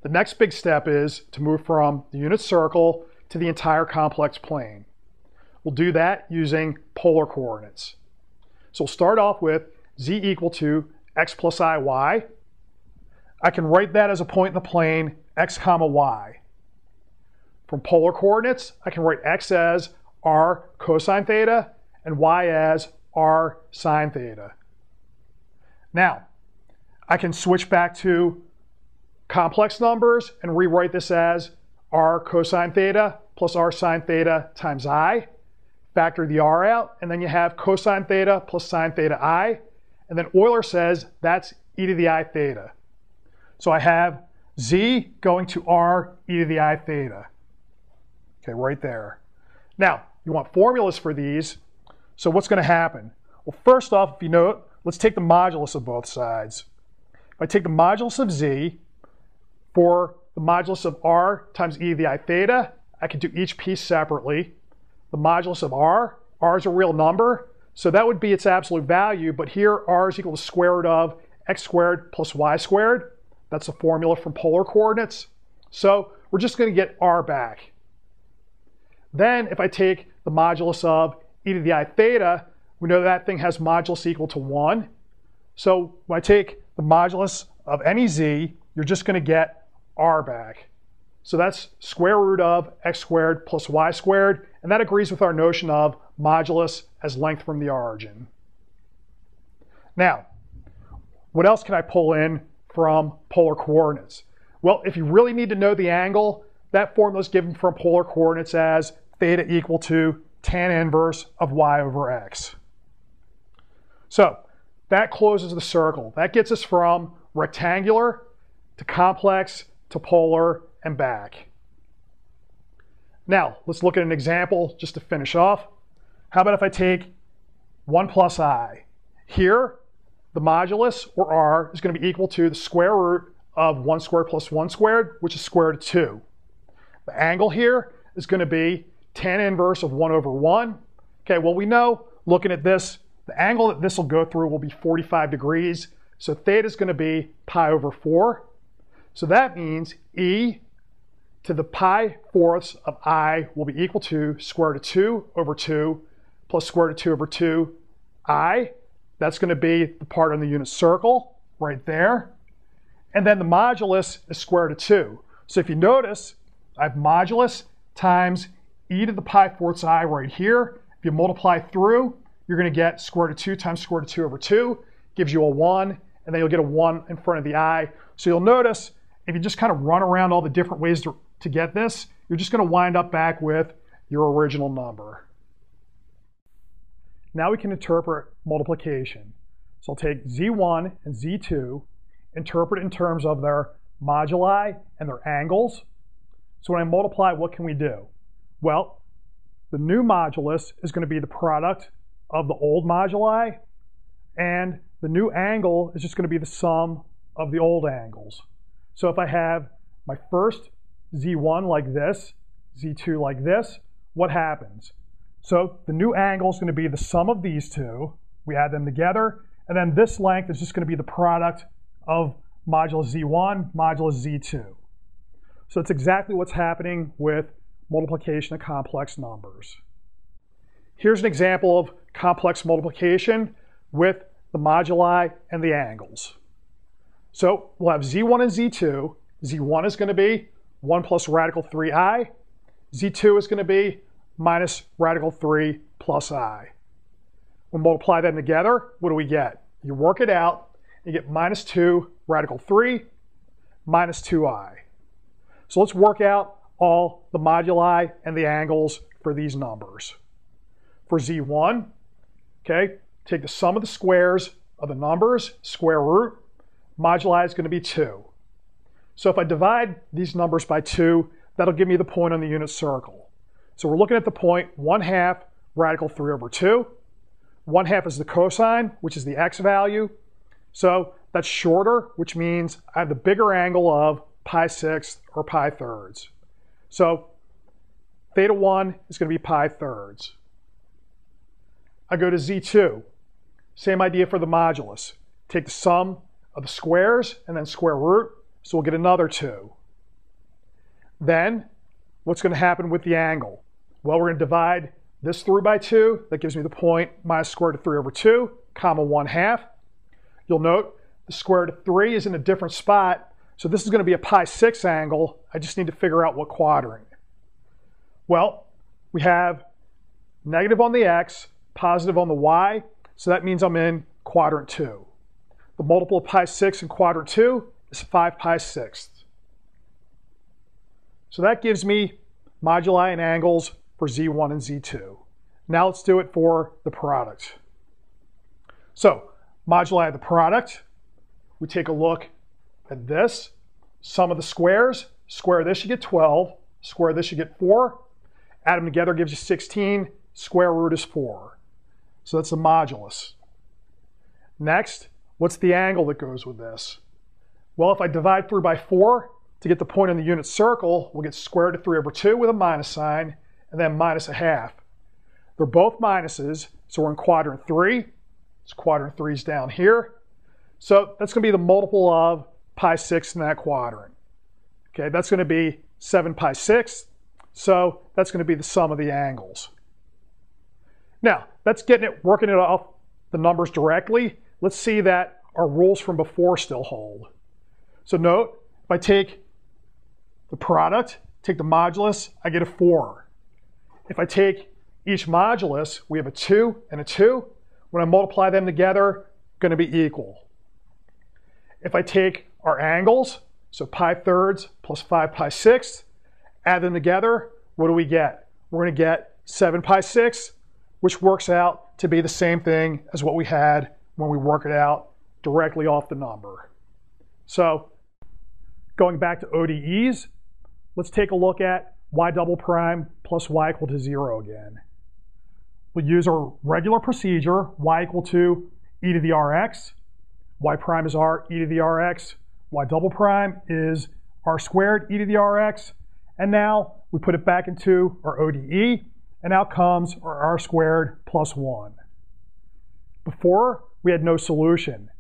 The next big step is to move from the unit circle to the entire complex plane. We'll do that using polar coordinates. So we'll start off with z equal to x plus I, y. I can write that as a point in the plane x comma y. From polar coordinates, I can write x as r cosine theta and y as r sine theta. Now, I can switch back to complex numbers and rewrite this as r cosine theta plus r sine theta times I. Factor the r out, and then you have cosine theta plus sine theta I. And then Euler says that's e to the I theta. So I have z going to r e to the I theta. Okay, right there. Now, you want formulas for these. So what's going to happen? Well, first off, if you note, let's take the modulus of both sides. If I take the modulus of z for the modulus of r times e to the I theta, I can do each piece separately. The modulus of r is a real number, so that would be its absolute value, but here r is equal to the square root of x squared plus y squared. That's the formula from polar coordinates. So we're just going to get r back. Then if I take the modulus of e to the I theta, we know that thing has modulus equal to 1. So when I take the modulus of any z, you're just going to get r back. So that's square root of x squared plus y squared, and that agrees with our notion of modulus as length from the origin. Now, what else can I pull in from polar coordinates? Well, if you really need to know the angle, that formula is given from polar coordinates as theta equal to tan inverse of y over x. So that closes the circle. That gets us from rectangular to complex to polar and back. Now, let's look at an example just to finish off. How about if I take 1 plus I? Here, the modulus, or r, is going to be equal to the square root of 1 squared plus 1 squared, which is square root of 2. The angle here is going to be tan inverse of 1 over 1. Okay, well, we know, looking at this, the angle that this will go through will be 45 degrees. So theta is going to be pi over 4. So that means e to the pi fourths of I will be equal to square root of 2 over 2 plus square root of 2 over 2 I. That's going to be the part on the unit circle right there. And then the modulus is square root of 2. So if you notice, I have modulus times e to the pi fourths I right here. If you multiply through, you're going to get square root of 2 times square root of 2 over 2. Gives you a 1, and then you'll get a 1 in front of the I. So you'll notice, if you just kind of run around all the different ways to get this, you're just going to wind up back with your original number. Now we can interpret multiplication. So I'll take z1 and z2, interpret it in terms of their moduli and their angles. So when I multiply, what can we do? Well, the new modulus is going to be the product of the old moduli, and the new angle is just going to be the sum of the old angles. So if I have my first z1 like this, z2 like this, what happens? So the new angle is going to be the sum of these two. We add them together, and then this length is just going to be the product of modulus z1, modulus z2. So it's exactly what's happening with multiplication of complex numbers. Here's an example of complex multiplication with the moduli and the angles. So we'll have z1 and z2. z1 is going to be 1 plus radical 3i. z2 is going to be minus radical 3 plus I. We'll multiply them together. What do we get? You work it out. You get minus 2 radical 3 minus 2i. So let's work out all the moduli and the angles for these numbers. For z1, okay, take the sum of the squares of the numbers, square root. Moduli is going to be 2. So if I divide these numbers by 2, that'll give me the point on the unit circle. So we're looking at the point 1/2 radical 3 over 2. 1/2 is the cosine, which is the x value. So that's shorter, which means I have the bigger angle of pi sixths or pi thirds. So theta 1 is going to be pi thirds. I go to z2. Same idea for the modulus. Take the sum of the squares and then square root, so we'll get another 2. Then, what's going to happen with the angle? Well, we're going to divide this through by 2. That gives me the point minus square root of 3 over 2, comma 1/2. You'll note the square root of 3 is in a different spot, so this is going to be a pi 6 angle. I just need to figure out what quadrant. Well, we have negative on the x, positive on the y, so that means I'm in quadrant 2. The multiple of pi 6 in quadrant 2 is 5 pi 6. So that gives me moduli and angles for z1 and z2. Now let's do it for the product. So, moduli of the product, we take a look at this. Sum of the squares, square this you get 12, square this you get 4, add them together gives you 16, square root is 4. So that's the modulus. Next, what's the angle that goes with this? Well, if I divide through by 4 to get the point in the unit circle, we'll get square root of 3 over 2 with a minus sign, and then minus 1/2. They're both minuses, so we're in quadrant 3. So quadrant 3 is down here. So that's going to be the multiple of pi 6 in that quadrant. Okay, that's going to be 7 pi 6. So that's going to be the sum of the angles. Now, that's working it off the numbers directly. Let's see that our rules from before still hold. So note, if I take the product, take the modulus, I get a 4. If I take each modulus, we have a 2 and a 2. When I multiply them together, going to be equal. If I take our angles, so pi thirds plus 5 pi 6, add them together, what do we get? We're going to get 7 pi 6, which works out to be the same thing as what we had when we work it out directly off the number. So, going back to ODEs, let's take a look at y double prime plus y equal to 0 again. We'll use our regular procedure, y equal to e to the rx, y prime is r e to the rx, y double prime is r squared e to the rx, and now we put it back into our ODE, and out comes our r squared plus 1. Before, we had no solution.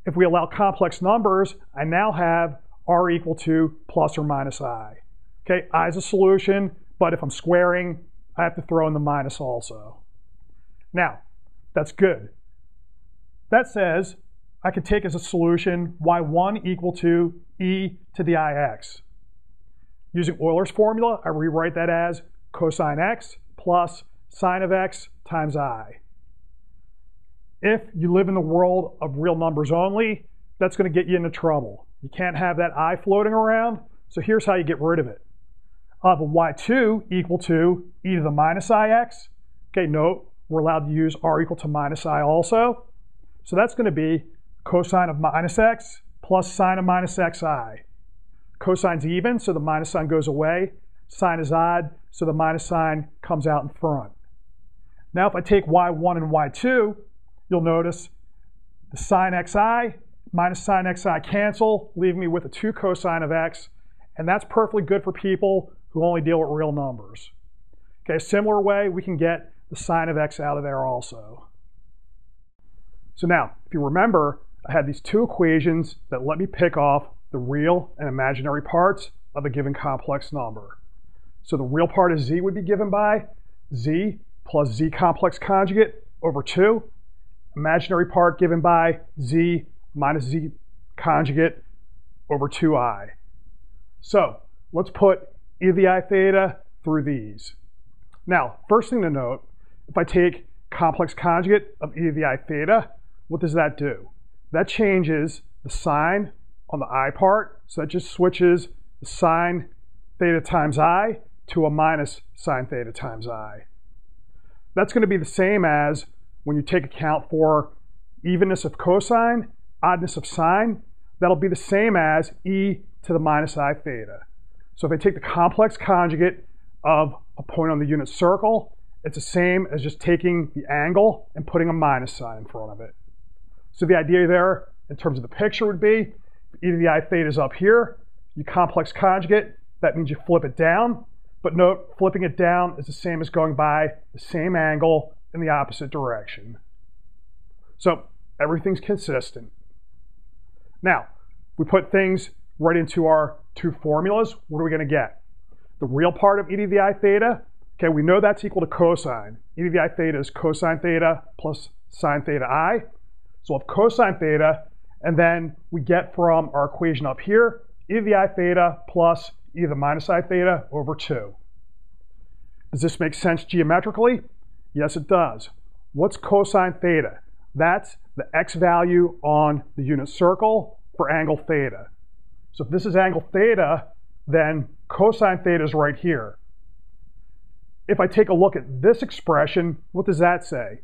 If we allow complex numbers, I now have r equal to plus or minus I. Okay, I is a solution, but if I'm squaring, I have to throw in the minus also. Now, that's good. That says I could take as a solution y1 equal to e to the ix. Using Euler's formula, I rewrite that as cosine x plus sine of x times I. If you live in the world of real numbers only, that's going to get you into trouble. You can't have that I floating around, so here's how you get rid of it. I'll have a y2 equal to e to the minus ix. Okay, note, we're allowed to use r equal to minus I also. So that's going to be cosine of minus x plus sine of minus xi. Cosine's even, so the minus sign goes away. Sine is odd, so the minus sign comes out in front. Now if I take y1 and y2, you'll notice the sine xi minus sine xi cancel, leaving me with a 2 cosine of x, and that's perfectly good for people who only deal with real numbers. Okay, a similar way, we can get the sine of x out of there also. So now, if you remember, I had these 2 equations that let me pick off the real and imaginary parts of a given complex number. So the real part of z would be given by z plus z complex conjugate over 2. Imaginary part given by z minus z conjugate over 2i. So let's put e to the I theta through these. Now, first thing to note, if I take complex conjugate of e to the I theta, what does that do? That changes the sign on the I part, so that just switches the sine theta times I to a minus sine theta times I. That's going to be the same as when you take account for evenness of cosine, oddness of sine, that'll be the same as e to the minus I theta. So if I take the complex conjugate of a point on the unit circle, it's the same as just taking the angle and putting a minus sign in front of it. So the idea there, in terms of the picture, would be e to the I theta is up here. You complex conjugate, that means you flip it down. But note, flipping it down is the same as going by the same angle in the opposite direction. So everything's consistent. Now, we put things right into our 2 formulas. What are we going to get? the real part of e to the I theta, okay, we know that's equal to cosine. E to the I theta is cosine theta plus sine theta I. So we'll have cosine theta, and then we get from our equation up here, e to the I theta plus e to the minus I theta over 2. Does this make sense geometrically? Yes, it does. What's cosine theta? That's the x value on the unit circle for angle theta. So if this is angle theta, then cosine theta is right here. If I take a look at this expression, what does that say?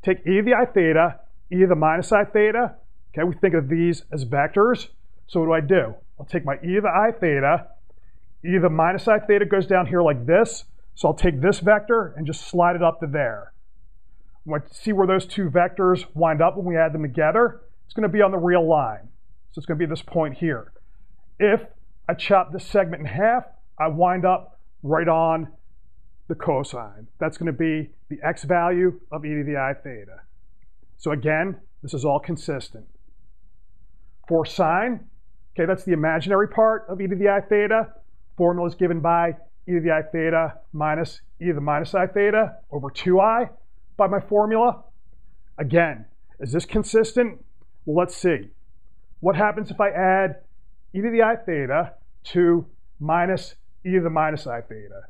Take e to the I theta, e to the minus I theta. Okay, we think of these as vectors. So what do? I'll take my e to the I theta, e to the minus I theta goes down here like this. So I'll take this vector and just slide it up to there. When I see where those two vectors wind up when we add them together, it's going to be on the real line. So it's going to be this point here. If I chop this segment in half, I wind up right on the cosine. That's going to be the x value of e to the I theta. So again, this is all consistent. For sine, okay, that's the imaginary part of e to the I theta. Formula is given by e to the I theta minus e to the minus I theta over 2i by my formula. Again, is this consistent? Well, let's see. What happens if I add e to the I theta to minus e to the minus I theta?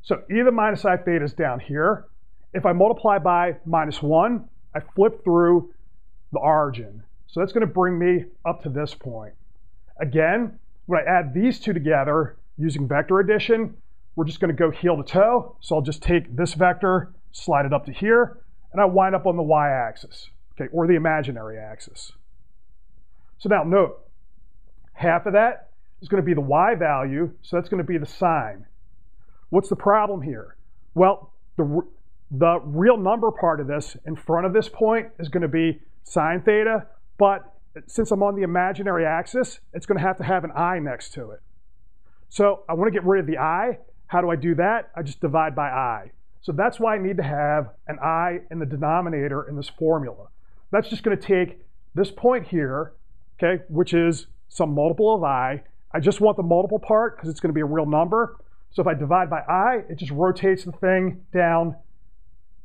So e to the minus I theta is down here. If I multiply by minus 1, I flip through the origin. So that's going to bring me up to this point. Again, when I add these two together using vector addition, we're just going to go heel to toe. So I'll just take this vector, slide it up to here, and I wind up on the y-axis, okay, or the imaginary axis. So now note, half of that is going to be the y value, so that's going to be the sine. What's the problem here? Well, the real number part of this in front of this point is going to be sine theta, but since I'm on the imaginary axis, it's going to have an I next to it. So I want to get rid of the I. How do I do that? I just divide by I. So that's why I need to have an I in the denominator in this formula. That's just going to take this point here, okay, which is some multiple of I. I just want the multiple part because it's going to be a real number. So if I divide by I, it just rotates the thing down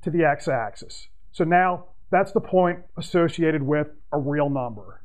to the x-axis. So now that's the point associated with a real number.